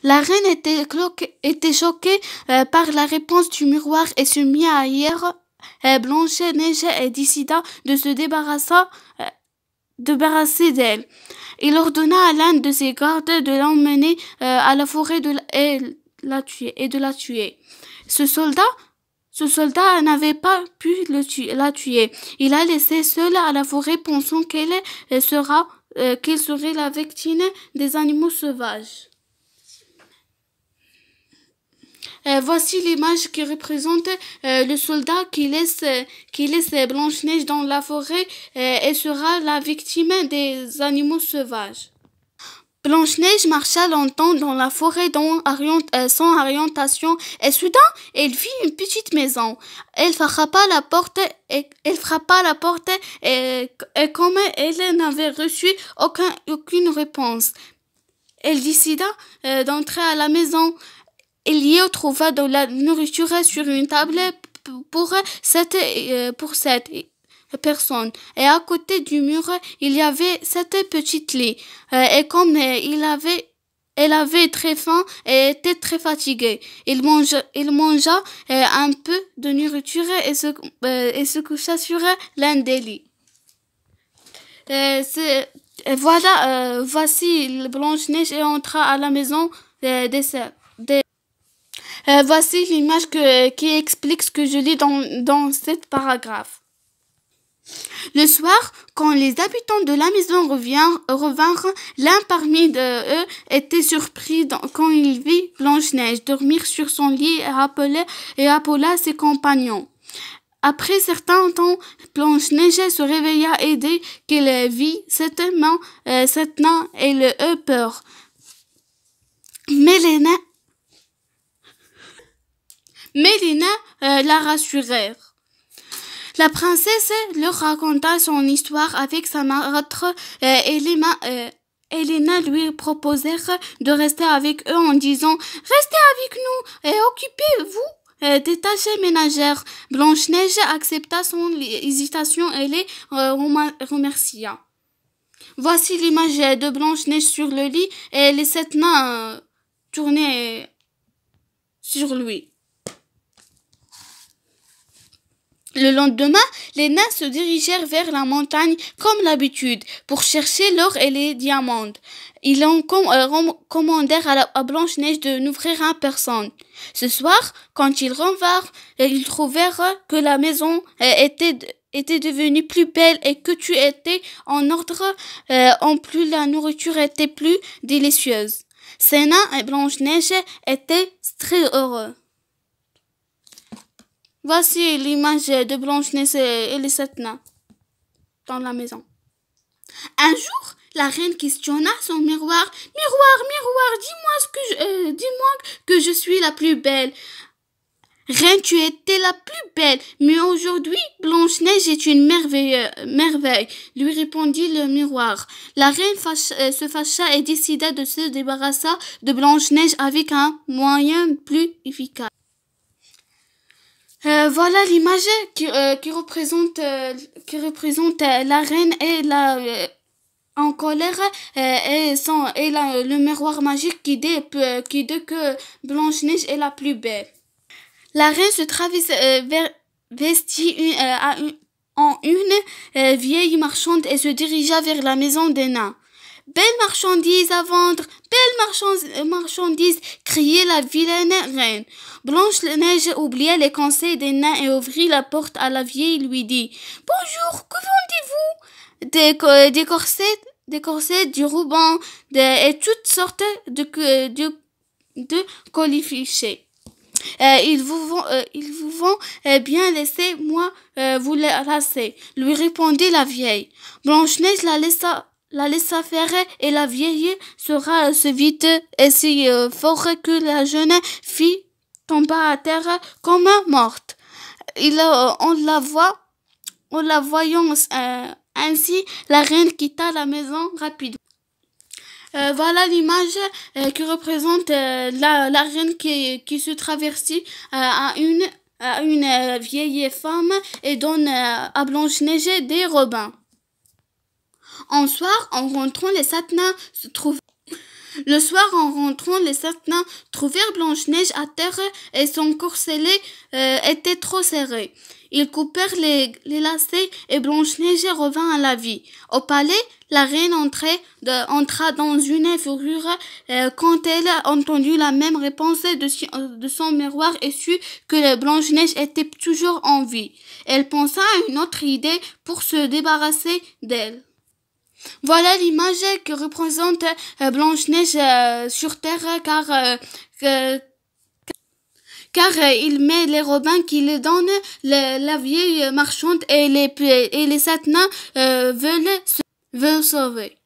La reine était choquée par la réponse du miroir et se mit à rire. Blanche-Neige décida de se débarrasser d'elle. Il ordonna à l'un de ses gardes de l'emmener à la forêt et de la tuer. Ce soldat n'avait pas pu la tuer. Il l'a laissée seule à la forêt pensant qu'elle serait la victime des animaux sauvages. Voici l'image qui représente le soldat qui laisse Blanche-Neige dans la forêt et sera la victime des animaux sauvages. Blanche-Neige marcha longtemps dans la forêt sans orientation et soudain, elle vit une petite maison. Elle frappa à la porte et comme elle n'avait reçu aucune réponse, elle décida d'entrer à la maison. Il y trouva de la nourriture sur une table pour sept personnes. Et à côté du mur, il y avait 7 petits lits. Et comme elle avait très faim et était très fatiguée, il mangea un peu de nourriture et se coucha sur l'un des lits. Voici Blanche-Neige entra à la maison voici l'image qui explique ce que je lis dans cet paragraphe. Le soir, quand les habitants de la maison revinrent, l'un parmi eux était surpris quand il vit Blanche-Neige dormir sur son lit et appela ses compagnons. Après certain temps, Blanche-Neige se réveilla et dès qu'elle vit cette nain, elle eut peur. Mais les nains la rassurèrent. La princesse leur raconta son histoire avec sa marâtre et les nains lui proposèrent de rester avec eux en disant « Restez avec nous et occupez-vous des tâches ménagères. » Blanche-Neige accepta sans hésitation et les remercia. Voici l'image de Blanche-Neige sur le lit et les 7 nains tournaient sur lui. Le lendemain, les nains se dirigèrent vers la montagne comme d'habitude pour chercher l'or et les diamants. Ils commandèrent à Blanche-Neige de n'ouvrir à personne. Ce soir, quand ils revinrent, ils trouvèrent que la maison était devenue plus belle et que tout était en ordre. En plus, la nourriture était plus délicieuse. Ces nains et Blanche-Neige étaient très heureux. Voici l'image de Blanche-Neige et les 7 nains dans la maison. Un jour, la reine questionna son miroir. « Miroir, dis-moi que je suis la plus belle. »« Reine, tu étais la plus belle, mais aujourd'hui, Blanche-Neige est une merveille, » lui répondit le miroir. La reine se fâcha et décida de se débarrasser de Blanche-Neige avec un moyen plus efficace. Voilà l'image qui représente la reine et en colère et le miroir magique qui dit que Blanche-Neige est la plus belle. La reine se vestit en une vieille marchande et se dirigea vers la maison des nains. « Belle marchandise à vendre, belle marchandise !» criait la vilaine reine. Blanche-Neige oublia les conseils des nains et ouvrit la porte à la vieille lui dit « Bonjour, que vendez-vous ?»« Des corsets, du ruban et toutes sortes de colifichets. Il vous vont bien, laissez-moi vous les lasser, » lui répondit la vieille. Blanche-Neige la laissa faire et la vieille se vit et si fort que la jeune fille tomba à terre comme morte. En la voyant ainsi, la reine quitta la maison rapidement. Voilà l'image qui représente la reine qui se traversit à une vieille femme et donne à Blanche-Neige des robins. Un soir, en rentrant, les 7 nains se trouvaient Le soir, en rentrant, les 7 nains trouvèrent Blanche-Neige à terre et son corselet était trop serré. Ils coupèrent les lacets et Blanche-Neige revint à la vie. Au palais, la reine entra dans une fureur quand elle entendit la même réponse de son miroir et sut que Blanche-Neige était toujours en vie. Elle pensa à une autre idée pour se débarrasser d'elle. Voilà l'image que représente Blanche-Neige sur Terre car il met les robins qu'il donne la vieille marchande et les 7 nains veulent sauver.